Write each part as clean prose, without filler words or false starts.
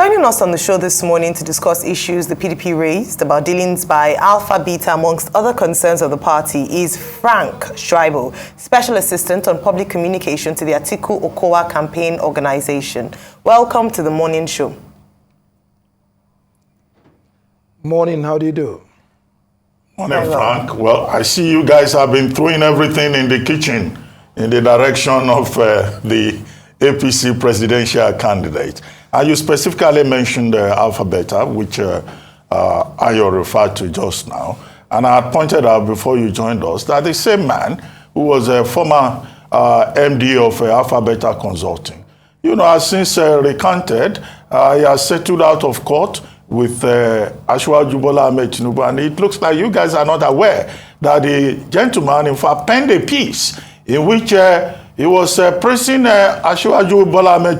Joining us on the show this morning to discuss issues the PDP raised about dealings by Alpha Beta amongst other concerns of the party is Frank Shuaibu, Special Assistant on Public Communication to the Atiku Okowa Campaign Organization. Welcome to the morning show. Morning, how do you do? Morning, Frank. Well, I see you guys have been throwing everything in the kitchen in the direction of the APC presidential candidate. And you specifically mentioned Alpha Beta, which Ayo referred to just now. And I had pointed out before you joined us that the same man who was a former MD of Alpha Beta Consulting, has since recanted. He has settled out of court with Shuaibu Tinubu, and it looks like you guys are not aware that the gentleman, in fact, penned a piece in which he was praising Shuaibu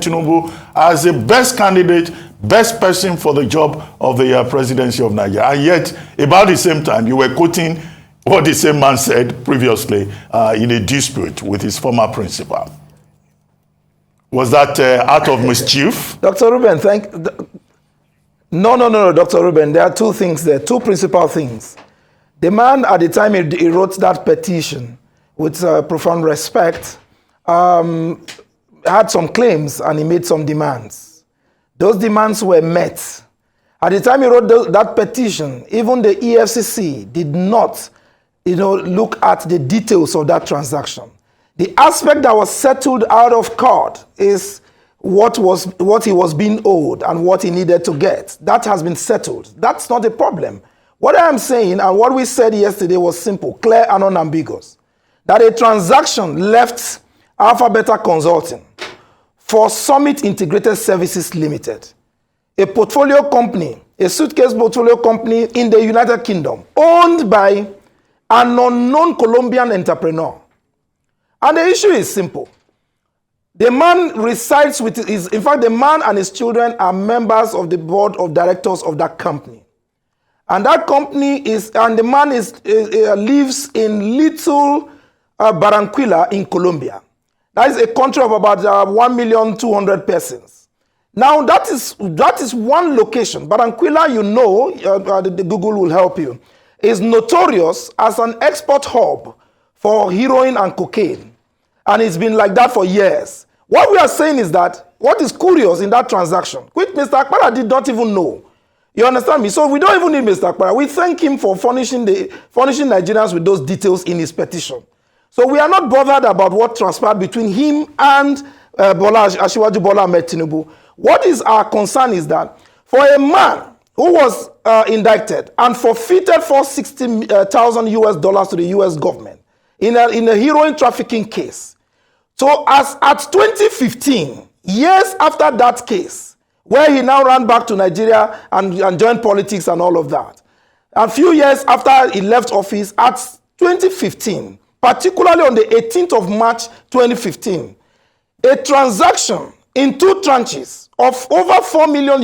Tinubu as the best candidate, best person for the job of the presidency of Nigeria. And yet, about the same time, you were quoting what the same man said previously in a dispute with his former principal. Was that out of mischief? Dr. Ruben, No, Dr. Ruben. There are two things there, two principal things. The man, at the time he wrote that petition, with profound respect, had some claims and he made some demands. Those demands were met. At the time he wrote that petition, even the EFCC did not, look at the details of that transaction. The aspect that was settled out of court is what he was being owed and what he needed to get. That has been settled. That's not a problem. What I am saying and what we said yesterday was simple, clear and unambiguous. That a transaction left Alpha Beta Consulting for Summit Integrated Services Limited, a portfolio company, a suitcase portfolio company in the United Kingdom, owned by an unknown Colombian entrepreneur. And the issue is simple. The man resides with in fact, the man and his children are members of the board of directors of that company. And that company the man lives in Little Barranquilla in Colombia. That is a country of about 1,200,000 persons. Now, that is one location. Barranquilla, the Google will help you, is notorious as an export hub for heroin and cocaine. And it's been like that for years. What we are saying is that what is curious in that transaction, which Mr. Akpara did not even know. You understand me? So we don't even need Mr. Akpara. We thank him for furnishing Nigerians with those details in his petition. So we are not bothered about what transpired between him and Shuaibu Tinubu. What is our concern is that for a man who was indicted and forfeited for $60,000 to the US government in a heroin trafficking case. So as at 2015, years after that case, where he now ran back to Nigeria and joined politics and all of that, a few years after he left office, at 2015, particularly on the 18th of March 2015, a transaction in two tranches of over $4 million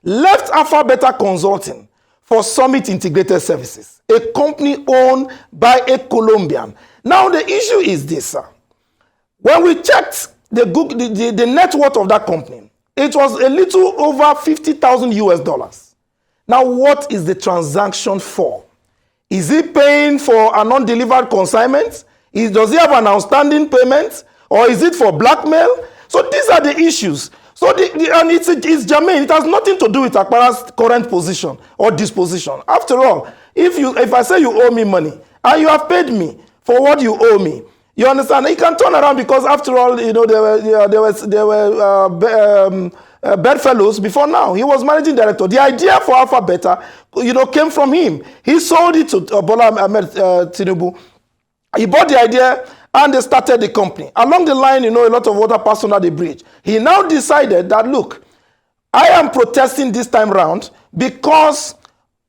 left Alpha Beta Consulting for Summit Integrated Services, a company owned by a Colombian. Now the issue is this, sir. When we checked the net worth of that company, it was a little over $50,000. Now, what is the transaction for? Is he paying for an undelivered consignment? Does he have an outstanding payment? Or is it for blackmail? So these are the issues. So and it's germane. It has nothing to do with Akpara's current position or disposition. After all, if I say you owe me money and you have paid me for what you owe me, you understand? You can turn around because after all, there were bedfellows before now. He was managing director. The idea for Alpha Beta, came from him. He sold it to Bola Ahmed Tinubu. He bought the idea and they started the company. Along the line, a lot of water passed under the bridge. He now decided that, look, I am protesting this time round because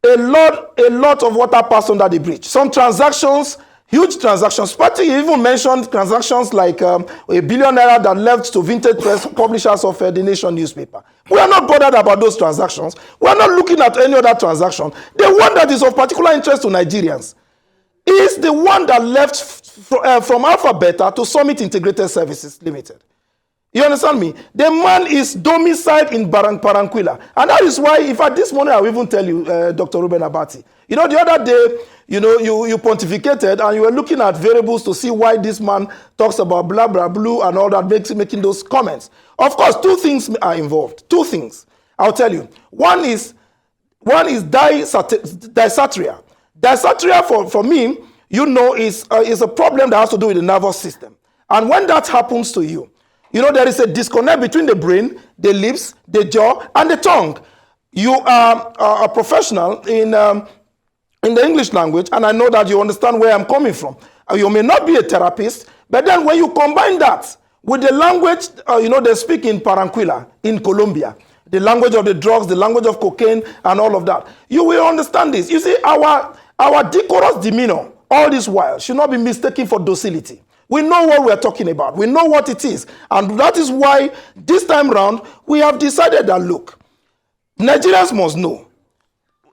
a lot of water passed under the bridge. Some transactions, huge transactions. He even mentioned transactions like $1 billion that left to Vintage Press, publishers of the Nation newspaper. We are not bothered about those transactions. We are not looking at any other transaction. The one that is of particular interest to Nigerians is the one that left from Alpha Beta to Summit Integrated Services Limited. You understand me? The man is domiciled in Barranquilla. And that is why, in fact, this morning I will even tell you, Dr. Ruben Abati, you know, the other day, you know, you pontificated and you were looking at variables to see why this man talks about blah, blah, blue and all that, making those comments. Of course, two things are involved. Two things. I'll tell you. One is dysarthria. Dysarthria, for me, you know, is a problem that has to do with the nervous system. And when that happens to you, you know, there is a disconnect between the brain, the lips, the jaw, and the tongue. You are a professional in the English language, and I know that you understand where I'm coming from. You may not be a therapist, but then when you combine that with the language, you know, they speak in Barranquilla, in Colombia, the language of the drugs, the language of cocaine, and all of that, you will understand this. You see, our decorous demeanor, all this while, should not be mistaken for docility. We know what we're talking about. We know what it is. And that is why this time round, we have decided that, look, Nigerians must know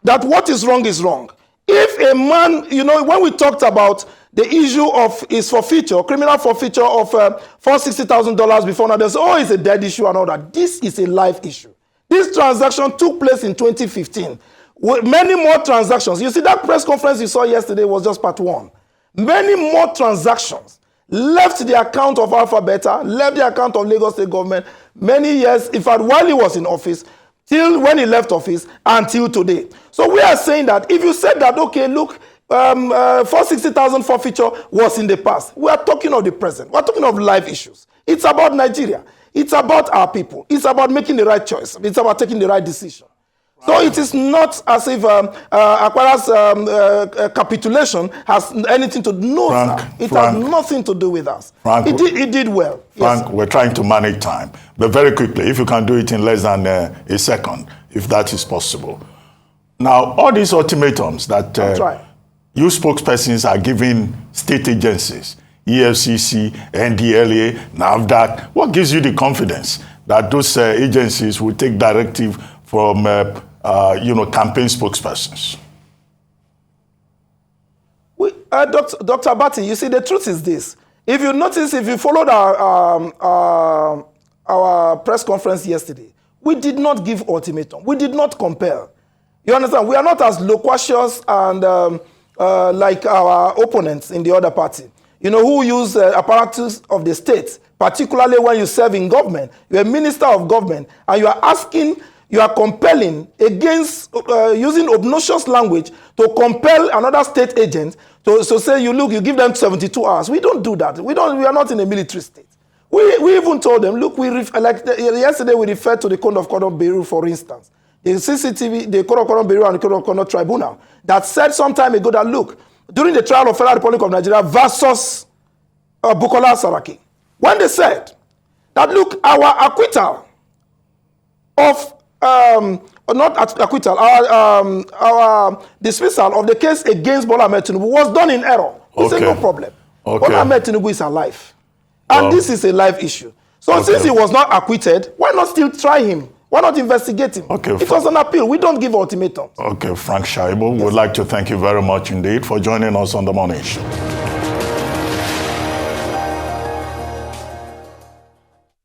that what is wrong is wrong. If a man, you know, when we talked about the issue of his forfeiture, criminal forfeiture of $460,000 before, now they say, oh, it's a dead issue and all that. This is a live issue. This transaction took place in 2015. With many more transactions. You see, that press conference you saw yesterday was just part one. Many more transactions left the account of Alpha Beta, left the account of Lagos State government many years, in fact, while he was in office, till when he left office, until today. So we are saying that if you said that, okay, look, 460,000 forfeiture was in the past. We are talking of the present. We are talking of live issues. It's about Nigeria. It's about our people. It's about making the right choice. It's about taking the right decision. So it is not as if Aquara's capitulation has anything to do with us. It has nothing to do with us. Frank, it did well. Frank, yes, we're trying to manage time. But very quickly, if you can do it in less than a second, if that is possible. Now, all these ultimatums that you spokespersons are giving state agencies, EFCC, NDLA, NAFDAC, what gives you the confidence that those agencies will take directive from campaign spokespersons? Dr. Abati, you see, the truth is this. If you notice, if you followed our press conference yesterday, we did not give ultimatum. We did not compel. You understand? We are not as loquacious and like our opponents in the other party, you know, who use apparatus of the state, particularly when you serve in government. You're a minister of government, and you are asking, you are compelling against using obnoxious language to compel another state agent to say, you look, you give them 72 hours. We don't do that. We are not in a military state. We even told them, look, yesterday we referred to the Code of Conduct Bureau, for instance. The CCTV, the Code of Conduct Bureau and the Code of Conduct Tribunal, that said some time ago that, look, during the trial of Federal Republic of Nigeria versus Bukola Saraki, when they said that, look, our acquittal of not acquittal, our dismissal of the case against Bola Ahmed Tinubu was done in error. We said no problem. Bola Ahmed Tinubu is alive. And this is a live issue. So since he was not acquitted, why not still try him? Why not investigate him? It was an appeal. We don't give ultimatums. Okay, Frank Shuaibu, would like to thank you very much indeed for joining us on The Morning Show.